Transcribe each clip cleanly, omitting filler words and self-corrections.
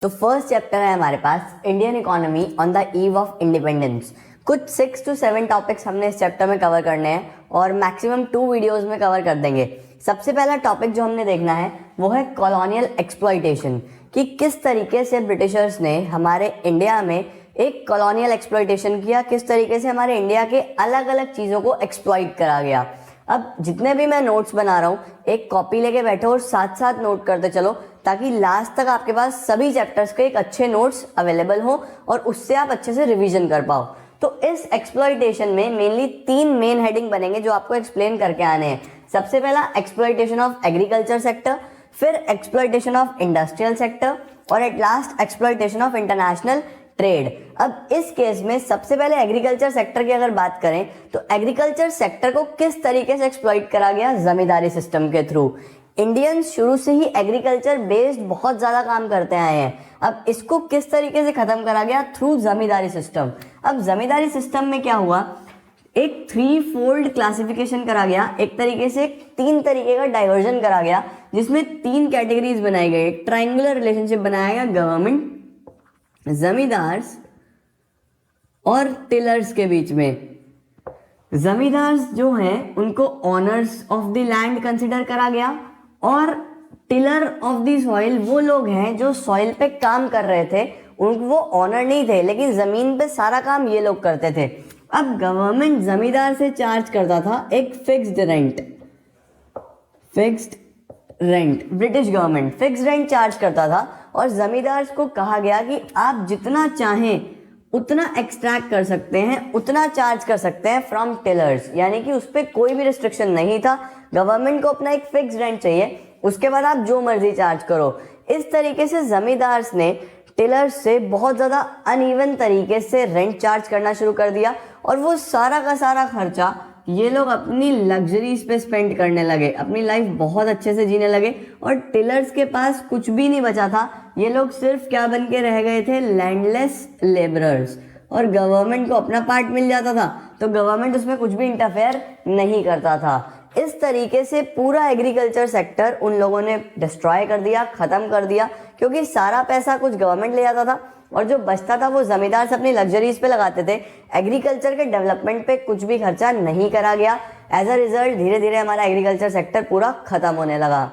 तो first chapter है हमारे पास Indian economy on the eve of independence. कुछ 6 to 7 टॉपिक्स हमने इस चैप्टर में कवर करने हैं और मैक्सिमम 2 वीडियोस में कवर कर देंगे। सबसे पहला टॉपिक जो हमने देखना है वो है कॉलोनियल एक्सप्लॉइटेशन, कि किस तरीके से ब्रिटिशर्स ने हमारे इंडिया में एक कॉलोनियल एक्सप्लॉइटेशन किया, किस तरीके से हमारे इंडिया के अलग अलग चीज़ों को एक्सप्लॉइट करा गया। अब जितने भी मैं नोट्स बना रहा हूँ एक कॉपी लेके बैठो और साथ साथ नोट करते चलो, ताकि लास्ट तक आपके पास सभी चैप्टर्स के एक अच्छे नोट्स अवेलेबल हो और उससे आप अच्छे से रिवीजन कर पाओ। तो इस एक्सप्लॉइटेशन में मेनली 3 मेन हेडिंग बनेंगे जो आपको एक्सप्लेन करके आने हैं। सबसे पहला एक्सप्लॉइटेशन ऑफ एग्रीकल्चर सेक्टर, फिर एक्सप्लॉइटेशन ऑफ इंडस्ट्रियल सेक्टर और at last exploitation of international trade. अब इस केस में सबसे पहले एग्रीकल्चर सेक्टर की अगर बात करें तो एग्रीकल्चर सेक्टर को किस तरीके से एक्सप्लॉइट करा गया, जमींदारी सिस्टम के थ्रू। इंडियंस शुरू से ही एग्रीकल्चर बेस्ड बहुत ज्यादा काम करते आए हैं। अब इसको किस तरीके से खत्म करा गया, थ्रू जमींदारी सिस्टम। अब जमींदारी सिस्टम में क्या हुआ, एक 3 फोल्ड क्लासिफिकेशन करा गया, एक तरीके से 3 तरीके का डाइवर्जन करा गया, जिसमें 3 कैटेगरीज बनाई गई। एक ट्राइंगुलर रिलेशनशिप बनाया गया गवर्नमेंट, जमींदार्स और टिलर्स के बीच में। जमींदार्स जो हैं उनको honours of the land consider करा गया और टिलर ऑफ द सॉइल वो लोग हैं जो सॉइल पे काम कर रहे थे, वो ऑनर नहीं थे लेकिन जमीन पे सारा काम ये लोग करते थे। अब गवर्नमेंट जमींदार से चार्ज करता था एक fixed rent, British government fixed rent charge करता था और जमींदार को कहा गया कि आप जितना चाहें उतना एक्सट्रैक्ट कर सकते हैं, उतना चार्ज कर सकते हैं फ्रॉम टिलर्स, यानी कि उस पर कोई भी रिस्ट्रिक्शन नहीं था। गवर्नमेंट को अपना एक फिक्स रेंट चाहिए, उसके बाद आप जो मर्जी चार्ज करो। इस तरीके से जमींदार ने टिलर्स से बहुत ज़्यादा अनइवन तरीके से रेंट चार्ज करना शुरू कर दिया और वो सारा का सारा खर्चा ये लोग अपनी लग्जरीज पे स्पेंड करने लगे, अपनी लाइफ बहुत अच्छे से जीने लगे और टिलर्स के पास कुछ भी नहीं बचा था। ये लोग सिर्फ क्या बन के रह गए थे, लैंडलेस लेबरर्स। और गवर्नमेंट को अपना पार्ट मिल जाता था तो गवर्नमेंट उसमें कुछ भी इंटरफेयर नहीं करता था। इस तरीके से पूरा एग्रीकल्चर सेक्टर उन लोगों ने डिस्ट्रॉय कर दिया, खत्म कर दिया, क्योंकि सारा पैसा कुछ गवर्नमेंट ले जाता था और जो बचता था वो जमींदार से अपनी लग्जरीज पे लगाते थे। एग्रीकल्चर के डेवलपमेंट पे कुछ भी खर्चा नहीं करा गया। एज अ रिजल्ट धीरे धीरे हमारा एग्रीकल्चर सेक्टर पूरा खत्म होने लगा।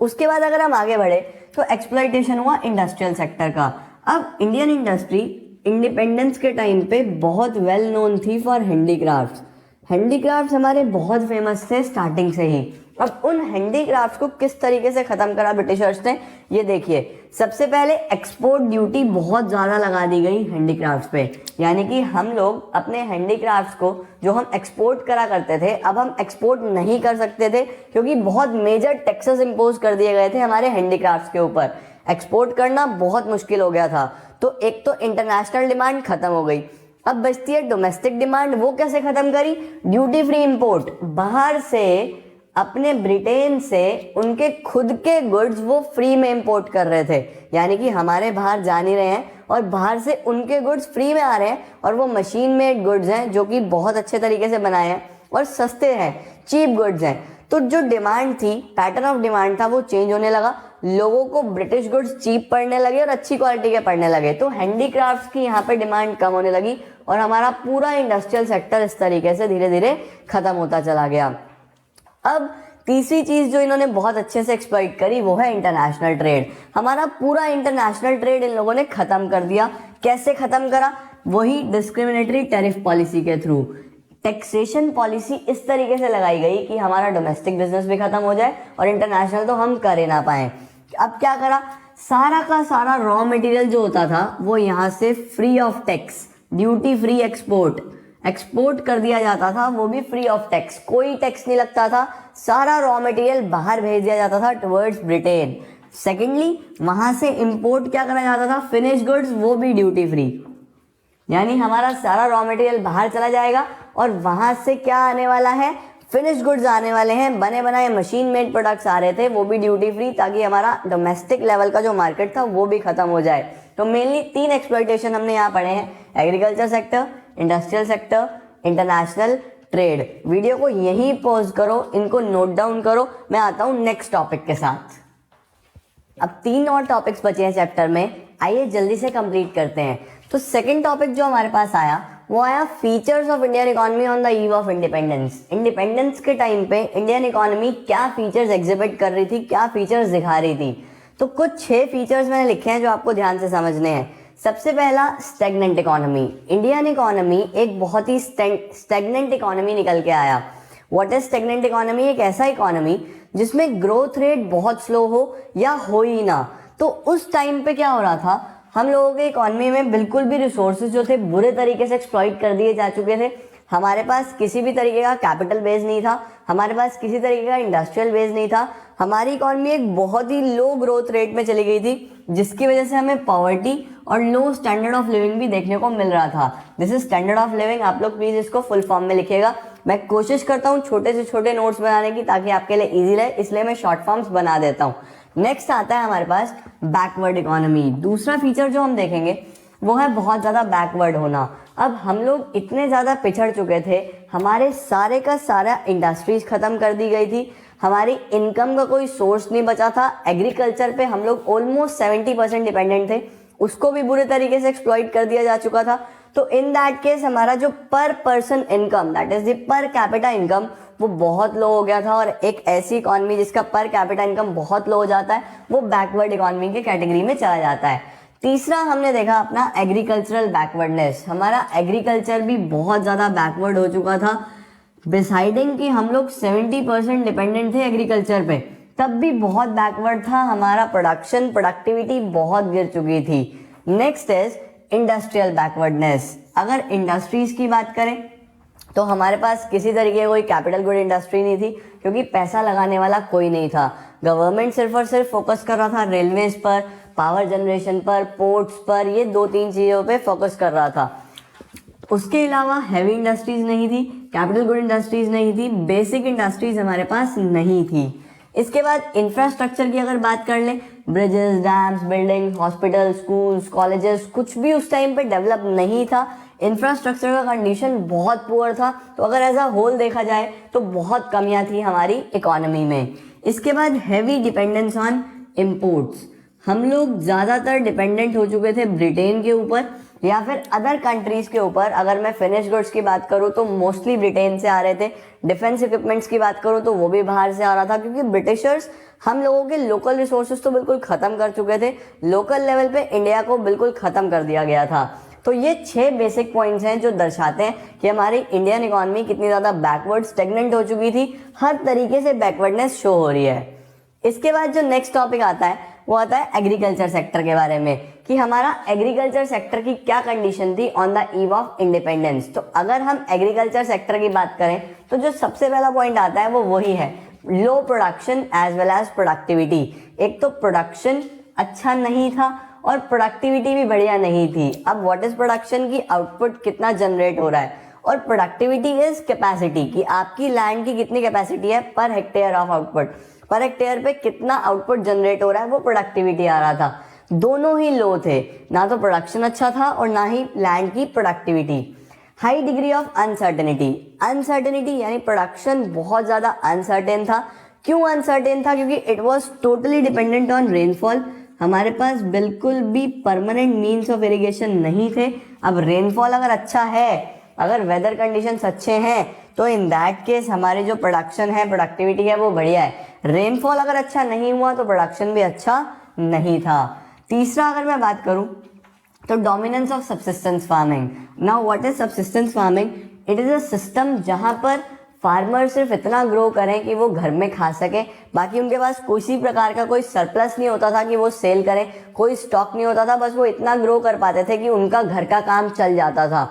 उसके बाद अगर हम आगे बढ़े तो एक्सप्लॉइटेशन हुआ इंडस्ट्रियल सेक्टर का। अब इंडियन इंडस्ट्री इंडिपेंडेंस के टाइम पे बहुत वेल नोन थी फॉर हैंडीक्राफ्ट्स। हैंडीक्राफ्ट्स हमारे बहुत फेमस थे स्टार्टिंग से ही। अब उन हैंडीक्राफ्ट्स को किस तरीके से खत्म करा ब्रिटिशर्स ने, ये देखिए। सबसे पहले एक्सपोर्ट ड्यूटी बहुत ज़्यादा लगा दी गई हैंडीक्राफ्ट्स पे, यानी कि हम लोग अपने हैंडीक्राफ्ट्स को जो हम एक्सपोर्ट करा करते थे अब हम एक्सपोर्ट नहीं कर सकते थे, क्योंकि बहुत मेजर टैक्सेस इम्पोज कर दिए गए थे हमारे हैंडीक्राफ्ट्स के ऊपर। एक्सपोर्ट करना बहुत मुश्किल हो गया था। तो एक तो इंटरनेशनल डिमांड खत्म हो गई, अब बचती है डोमेस्टिक डिमांड। वो कैसे खत्म करी, ड्यूटी फ्री इंपोर्ट। बाहर से अपने ब्रिटेन से उनके खुद के गुड्स वो फ्री में इंपोर्ट कर रहे थे, यानी कि हमारे बाहर जा नहीं रहे हैं और बाहर से उनके गुड्स फ्री में आ रहे हैं और वो मशीन मेड गुड्स हैं जो कि बहुत अच्छे तरीके से बनाए हैं और सस्ते हैं, चीप गुड्स हैं। तो जो डिमांड थी, पैटर्न ऑफ डिमांड था, वो चेंज होने लगा। लोगों को ब्रिटिश गुड्स चीप पड़ने लगे और अच्छी क्वालिटी के पड़ने लगे, तो हैंडीक्राफ्ट्स की यहाँ पे डिमांड कम होने लगी और हमारा पूरा इंडस्ट्रियल सेक्टर इस तरीके से धीरे धीरे खत्म होता चला गया। अब तीसरी चीज जो इन्होंने बहुत अच्छे से एक्सप्लॉइट करी वो है इंटरनेशनल ट्रेड। हमारा पूरा इंटरनेशनल ट्रेड इन लोगों ने खत्म कर दिया। कैसे खत्म करा, वही डिस्क्रिमिनेटरी टैरिफ पॉलिसी के थ्रू। टैक्सेशन पॉलिसी इस तरीके से लगाई गई कि हमारा डोमेस्टिक बिजनेस भी खत्म हो जाए और इंटरनेशनल तो हम कर ही ना पाए। अब क्या करा, सारा का सारा रॉ मटेरियल जो होता था वो यहाँ से free of tax, duty free export कर दिया जाता था, वो भी फ्री ऑफ टैक्स, कोई टैक्स नहीं लगता था। सारा रॉ मटेरियल बाहर भेज दिया जाता था टुवर्ड्स ब्रिटेन। सेकेंडली वहां से इंपोर्ट क्या करा जाता था, फिनिश गुड्स, वो भी ड्यूटी फ्री, यानी हमारा सारा रॉ मटेरियल बाहर चला जाएगा और वहां से क्या आने वाला है, फिनिश गुड्स आने वाले हैं, बने बनाए मशीन मेड प्रोडक्ट्स आ रहे थे, वो भी ड्यूटी फ्री, ताकि हमारा डोमेस्टिक लेवल का जो मार्केट था वो भी खत्म हो जाए। तो मेनली 3 एक्सप्लॉइटेशन हमने यहाँ पढ़े हैं, agriculture sector, industrial sector, international trade. Video को यहीं पॉज करो, इनको नोट डाउन करो, मैं आता हूँ नेक्स्ट टॉपिक के साथ। अब 3 और टॉपिक्स बचे हैं चैप्टर में, आइए जल्दी से कंप्लीट करते हैं। तो सेकंड टॉपिक जो हमारे पास आया वो आया features of Indian economy on the eve of independence. Independence के टाइम पे इंडियन इकोनॉमी क्या फीचर्स एग्जिबिट कर रही थी, क्या फीचर्स दिखा रही थी। तो कुछ 6 फीचर्स मैंने लिखे हैं जो आपको ध्यान से समझने हैं। सबसे पहला स्टैग्नेंट इकोनॉमी। इंडियन इकोनॉमी एक बहुत ही स्टैग्नेंट इकोनॉमी निकल के आया। What is stagnant economy? एक ऐसा इकोनॉमी जिसमें ग्रोथ रेट बहुत स्लो हो या हो ही ना। तो उस टाइम पे क्या हो रहा था, हम लोगों के इकोनॉमी में बिल्कुल भी रिसोर्सेज जो थे बुरे तरीके से एक्सप्लॉइट कर दिए जा चुके थे। हमारे पास किसी भी तरीके का कैपिटल बेस नहीं था, हमारे पास किसी तरीके का इंडस्ट्रियल बेस नहीं था। हमारी इकोनॉमी एक बहुत ही लो ग्रोथ रेट में चली गई थी, जिसकी वजह से हमें पॉवर्टी और लो स्टैंडर्ड ऑफ लिविंग भी देखने को मिल रहा था। This is standard of living. आप लोग प्लीज इसको फुल फॉर्म में लिखिएगा। मैं कोशिश करता हूँ छोटे से छोटे नोट्स बनाने की ताकि आपके लिए इजी रहे, इसलिए मैं शॉर्ट फॉर्म्स बना देता हूँ। नेक्स्ट आता है हमारे पास बैकवर्ड इकोनॉमी। दूसरा फीचर जो हम देखेंगे वो है बहुत ज़्यादा बैकवर्ड होना। अब हम लोग इतने ज़्यादा पिछड़ चुके थे, हमारे सारे का सारा इंडस्ट्रीज ख़त्म कर दी गई थी, हमारी इनकम का कोई सोर्स नहीं बचा था। एग्रीकल्चर पे हम लोग ऑलमोस्ट 70% डिपेंडेंट थे, उसको भी बुरे तरीके से एक्सप्लॉइट कर दिया जा चुका था। तो इन दैट केस हमारा जो पर person income, that is the per capita income, वो बहुत लो हो गया था। और एक ऐसी इकॉनमी जिसका पर कैपिटा इनकम बहुत लो हो जाता है वो बैकवर्ड इकॉनमी के कैटेगरी में चला जाता है। तीसरा हमने देखा अपना एग्रीकल्चरल बैकवर्डनेस। हमारा एग्रीकल्चर भी बहुत ज़्यादा बैकवर्ड हो चुका था। डिसाइडिंग कि हम लोग 70% डिपेंडेंट थे एग्रीकल्चर पे, तब भी बहुत बैकवर्ड था। हमारा प्रोडक्टिविटी बहुत गिर चुकी थी। Next is industrial backwardness. अगर इंडस्ट्रीज की बात करें तो हमारे पास किसी तरीके कोई कैपिटल गुड इंडस्ट्री नहीं थी, क्योंकि पैसा लगाने वाला कोई नहीं था। गवर्नमेंट सिर्फ और सिर्फ फोकस कर रहा था रेलवेज पर, पावर जनरेशन पर, पोर्ट्स पर, ये 2-3 चीज़ों पे फोकस कर रहा था। उसके अलावा हैवी इंडस्ट्रीज नहीं थी, कैपिटल गुड इंडस्ट्रीज नहीं थी, बेसिक इंडस्ट्रीज हमारे पास नहीं थी। इसके बाद इंफ्रास्ट्रक्चर की अगर बात कर लें, bridges, dams, building, hospital, schools, colleges, कुछ भी उस टाइम पे डेवलप नहीं था। इंफ्रास्ट्रक्चर का कंडीशन बहुत पुअर था। तो अगर एज अ होल देखा जाए तो बहुत कमियां थी हमारी इकोनॉमी में। इसके बाद हैवी डिपेंडेंस ऑन इम्पोर्ट्स। हम लोग ज़्यादातर डिपेंडेंट हो चुके थे ब्रिटेन के ऊपर या फिर अदर कंट्रीज़ के ऊपर। अगर मैं फिनिश गुड्स की बात करूँ तो मोस्टली ब्रिटेन से आ रहे थे। डिफेंस इक्विपमेंट्स की बात करूँ तो वो भी बाहर से आ रहा था, क्योंकि ब्रिटिशर्स हम लोगों के लोकल रिसोर्सेज तो बिल्कुल ख़त्म कर चुके थे। लोकल लेवल पे इंडिया को बिल्कुल ख़त्म कर दिया गया था। तो ये 6 बेसिक पॉइंट्स हैं जो दर्शाते हैं कि हमारी इंडियन इकोनॉमी कितनी ज़्यादा बैकवर्ड स्टेगनेंट हो चुकी थी। हर तरीके से बैकवर्डनेस शो हो रही है। इसके बाद जो नेक्स्ट टॉपिक आता है वो आता है एग्रीकल्चर सेक्टर के बारे में, कि हमारा एग्रीकल्चर सेक्टर की क्या कंडीशन थी on the eve of independence. तो अगर हम एग्रीकल्चर सेक्टर की बात करें तो जो सबसे पहला पॉइंट आता है वो वही है low production as well as productivity. एक तो प्रोडक्शन अच्छा नहीं था और प्रोडक्टिविटी भी बढ़िया नहीं थी। अब व्हाट इज प्रोडक्शन? की आउटपुट कितना जनरेट हो रहा है, और प्रोडक्टिविटी इज कैपेसिटी, कि आपकी लैंड की कितनी कैपेसिटी है per hectare of output, per hectare पे कितना आउटपुट जनरेट हो रहा है, वो प्रोडक्टिविटी आ रहा था। दोनों ही लो थे, ना तो प्रोडक्शन अच्छा था और ना ही लैंड की productivity. High degree of uncertainty. Uncertainty यानी प्रोडक्शन बहुत ज़्यादा अनसर्टेन था। क्यों अनसर्टेन था? क्योंकि it was totally dependent on rainfall. हमारे पास बिल्कुल भी परमानेंट मीन्स ऑफ इरिगेशन नहीं थे। अब रेनफॉल अगर अच्छा है, अगर वेदर कंडीशंस अच्छे हैं, तो इन दैट केस हमारे जो प्रोडक्शन है, प्रोडक्टिविटी है, वो बढ़िया है। रेनफॉल अगर अच्छा नहीं हुआ तो प्रोडक्शन भी अच्छा नहीं था। तीसरा अगर मैं बात करूं तो dominance of subsistence farming. Now what is subsistence farming? It is a system जहां पर फार्मर सिर्फ इतना ग्रो करें कि वो घर में खा सकें, बाकी उनके पास किसी प्रकार का कोई सरप्लस नहीं होता था कि वो सेल करें, कोई स्टॉक नहीं होता था, बस वो इतना ग्रो कर पाते थे कि उनका घर का काम चल जाता था।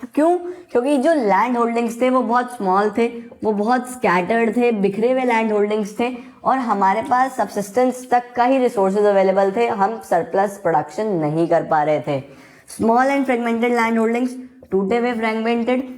क्यों? क्योंकि जो लैंड होल्डिंग्स थे वो बहुत स्मॉल थे, वो बहुत स्कैटर्ड थे, बिखरे हुए लैंड होल्डिंग्स थे, और हमारे पास सब्सिस्टेंस तक का ही रिसोर्सेज अवेलेबल थे। हम सरप्लस प्रोडक्शन नहीं कर पा रहे थे। Small and fragmented land holdings, टूटे हुए फ्रेगमेंटेड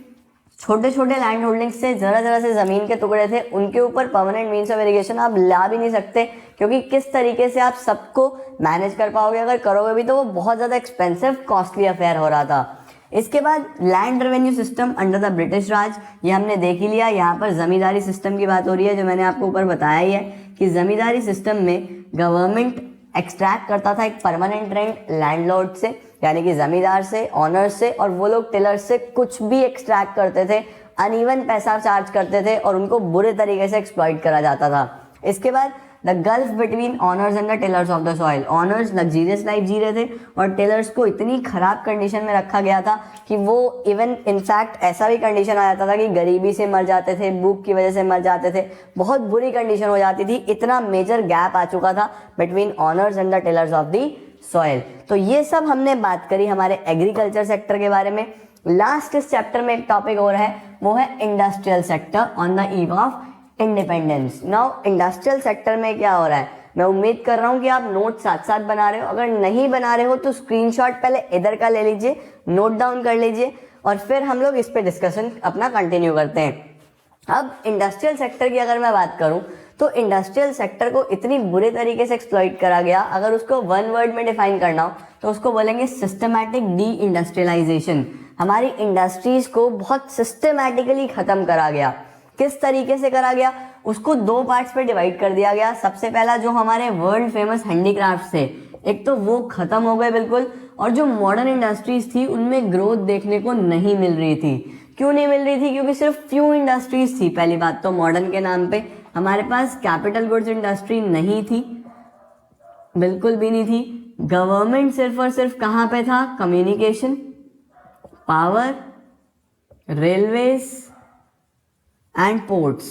छोटे छोटे लैंड होल्डिंग्स से जरा से ज़मीन के टुकड़े थे, उनके ऊपर परमानेंट मीन्स ऑफ इरिगेशन आप ला भी नहीं सकते, क्योंकि किस तरीके से आप सबको मैनेज कर पाओगे? अगर करोगे भी तो वो बहुत ज़्यादा एक्सपेंसिव कॉस्टली अफेयर हो रहा था। इसके बाद land revenue system under the British Raj, ये हमने देख ही लिया। यहाँ पर जमींदारी सिस्टम की बात हो रही है, जो मैंने आपको ऊपर बताया ही है कि जमींदारी सिस्टम में गवर्नमेंट एक्सट्रैक्ट करता था एक परमानेंट रेंट लैंडलॉर्ड से, यानी कि जमींदार से, ऑनर्स से, और वो लोग टिलर्स से कुछ भी एक्सट्रैक्ट करते थे, अनइवन पैसा चार्ज करते थे और उनको बुरे तरीके से एक्सप्लॉइट करा जाता था। इसके बाद the gulf between owners and the tillers of the soil, owners luxurious life जी रहे थे और टिलर्स को इतनी खराब कंडीशन में रखा गया था कि वो इवन इनफैक्ट ऐसा भी कंडीशन आ जाता था कि गरीबी से मर जाते थे, भूख की वजह से मर जाते थे, बहुत बुरी कंडीशन हो जाती थी। इतना मेजर गैप आ चुका था between owners and the tillers of the soil. तो ये सब हमने बात करी हमारे एग्रीकल्चर सेक्टर के बारे में। लास्ट इस चैप्टर में एक टॉपिक और है, वो है industrial sector on the eve of independence. Now industrial sector में क्या हो रहा है, मैं उम्मीद कर रहा हूं कि आप नोट साथ साथ बना रहे हो। अगर नहीं बना रहे हो तो स्क्रीनशॉट पहले इधर का ले लीजिए, नोट डाउन कर लीजिए और फिर हम लोग इस पे डिस्कशन अपना कंटिन्यू करते हैं। अब इंडस्ट्रियल सेक्टर की अगर मैं बात करूं तो इंडस्ट्रियल सेक्टर को इतनी बुरे तरीके से एक्सप्लॉइट करा गया, अगर उसको वन वर्ड में डिफाइन करना हो तो उसको बोलेंगे सिस्टमैटिक डी इंडस्ट्रियलाइजेशन। हमारी इंडस्ट्रीज को बहुत सिस्टमैटिकली खत्म करा गया। किस तरीके से करा गया, उसको दो पार्ट्स पे डिवाइड कर दिया गया। सबसे पहला जो हमारे वर्ल्ड फेमस हैंडीक्राफ्ट्स थे, एक तो वो खत्म हो गए बिल्कुल, और जो मॉडर्न इंडस्ट्रीज थी उनमें ग्रोथ देखने को नहीं मिल रही थी। क्यों नहीं मिल रही थी, क्योंकि सिर्फ फ्यू इंडस्ट्रीज थी। पहली बात तो मॉडर्न के नाम पे हमारे पास कैपिटल गुड्स इंडस्ट्री नहीं थी, बिल्कुल भी नहीं थी। गवर्नमेंट सिर्फ और सिर्फ कहाँ पे था, communication, power, railways and ports,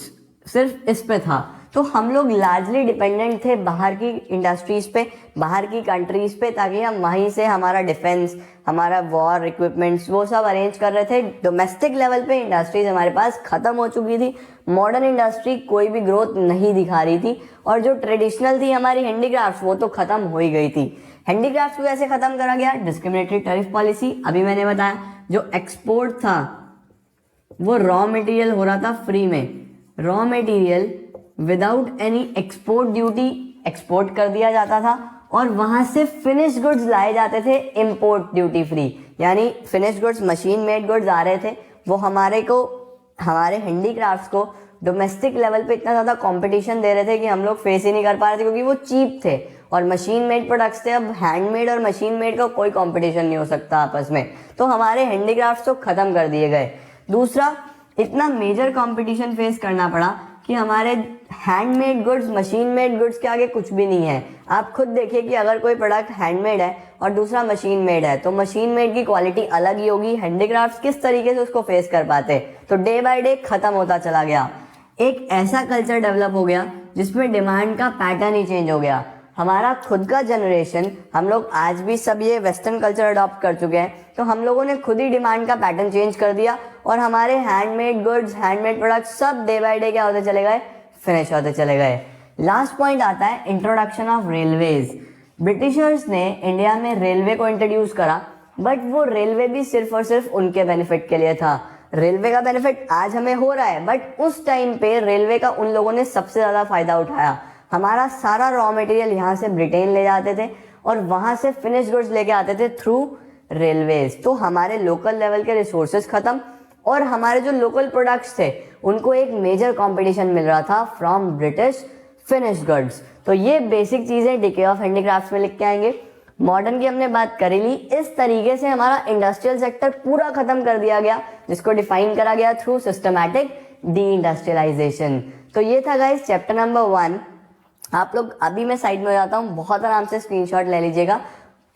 सिर्फ इस पे था। तो हम लोग लार्जली डिपेंडेंट थे बाहर की इंडस्ट्रीज पे, बाहर की कंट्रीज पे, ताकि हम वहीं से हमारा डिफेंस, हमारा वॉर इक्विपमेंट्स वो सब अरेंज कर रहे थे। डोमेस्टिक लेवल पे इंडस्ट्रीज हमारे पास खत्म हो चुकी थी, मॉडर्न इंडस्ट्री कोई भी ग्रोथ नहीं दिखा रही थी, और जो ट्रेडिशनल थी हमारी हैंडीक्राफ्ट वो तो खत्म हो ही गई थी। हैंडीक्राफ्ट को कैसे खत्म करा गया, डिस्क्रिमिनेटरी टैरिफ पॉलिसी। अभी मैंने बताया जो एक्सपोर्ट था वो रॉ मटेरियल हो रहा था फ्री में, raw material without any export duty export कर दिया जाता था, और वहां से फिनिश गुड्स लाए जाते थे इंपोर्ट ड्यूटी फ्री। यानी finish goods, machine made goods आ रहे थे, वो हमारे हैंडीक्राफ्ट्स को डोमेस्टिक लेवल पे इतना ज़्यादा कंपटीशन दे रहे थे कि हम लोग फेस ही नहीं कर पा रहे थे, क्योंकि वो चीप थे और मशीन मेड प्रोडक्ट्स थे। अब हैंडमेड और मशीन मेड का कोई कंपटीशन नहीं हो सकता आपस में, तो हमारे हैंडीक्राफ्ट्स तो खत्म कर दिए गए। दूसरा, इतना मेजर कंपटीशन फेस करना पड़ा कि हमारे handmade goods machine made goods के आगे कुछ भी नहीं है। आप खुद देखिए कि अगर कोई प्रोडक्ट हैंडमेड है और दूसरा मशीन मेड है, तो मशीन मेड की क्वालिटी अलग ही होगी। हैंडीक्राफ्ट्स किस तरीके से उसको फेस कर पाते, तो डे बाय डे खत्म होता चला गया। एक ऐसा कल्चर डेवलप हो गया जिसमें डिमांड का पैटर्न ही चेंज हो गया। हमारा खुद का जनरेशन, हम लोग आज भी सब ये वेस्टर्न कल्चर अडॉप्ट कर चुके हैं, तो हम लोगों ने खुद ही डिमांड का पैटर्न चेंज कर दिया, और हमारे हैंडमेड गुड्स, हैंडमेड प्रोडक्ट्स सब डे बाय डे क्या होते चले गए, फिनिश होते चले गए। लास्ट पॉइंट आता है इंट्रोडक्शन ऑफ रेलवेज। ब्रिटिशर्स ने इंडिया में रेलवे को इंट्रोड्यूस करा, बट वो रेलवे भी सिर्फ और सिर्फ उनके बेनिफिट के लिए था। रेलवे का बेनिफिट आज हमें हो रहा है, बट उस टाइम पे रेलवे का उन लोगों ने सबसे ज्यादा फायदा उठाया। हमारा सारा रॉ मटेरियल यहाँ से ब्रिटेन ले जाते थे और वहां से फिनिश गुड्स लेके आते थे थ्रू रेलवेज। तो हमारे लोकल लेवल के रिसोर्सेज खत्म, और हमारे जो लोकल प्रोडक्ट्स थे उनको एक मेजर कंपटीशन मिल रहा था फ्रॉम ब्रिटिश फिनिश गुड्स। तो ये बेसिक चीजें डिके ऑफ हैंडीक्राफ्ट्स में लिख के आएंगे। मॉडर्न की हमने बात करी ली। इस तरीके से हमारा इंडस्ट्रियल सेक्टर पूरा खत्म कर दिया गया, जिसको डिफाइन करा गया थ्रू सिस्टमैटिक डी इंडस्ट्रियलाइजेशन। तो ये था गाइस चैप्टर नंबर 1। आप लोग, अभी मैं साइड में हो जाता हूँ, बहुत आराम से स्क्रीनशॉट ले लीजिएगा।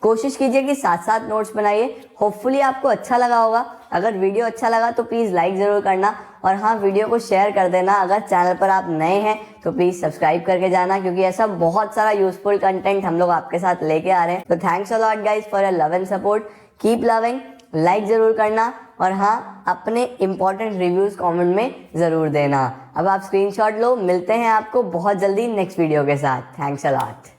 कोशिश कीजिए कि साथ साथ नोट्स बनाइए। होपफुली आपको अच्छा लगा होगा। अगर वीडियो अच्छा लगा तो प्लीज़ लाइक ज़रूर करना, और हाँ, वीडियो को शेयर कर देना। अगर चैनल पर आप नए हैं तो प्लीज़ सब्सक्राइब करके जाना, क्योंकि ऐसा बहुत सारा यूजफुल कंटेंट हम लोग आपके साथ लेके आ रहे हैं। तो thanks a lot guys for your love and support. Keep loving, like ज़रूर करना, और हाँ, अपने इंपॉर्टेंट रिव्यूज़ कमेंट में ज़रूर देना। अब आप स्क्रीनशॉट लो। मिलते हैं आपको बहुत जल्दी नेक्स्ट वीडियो के साथ। Thanks a lot.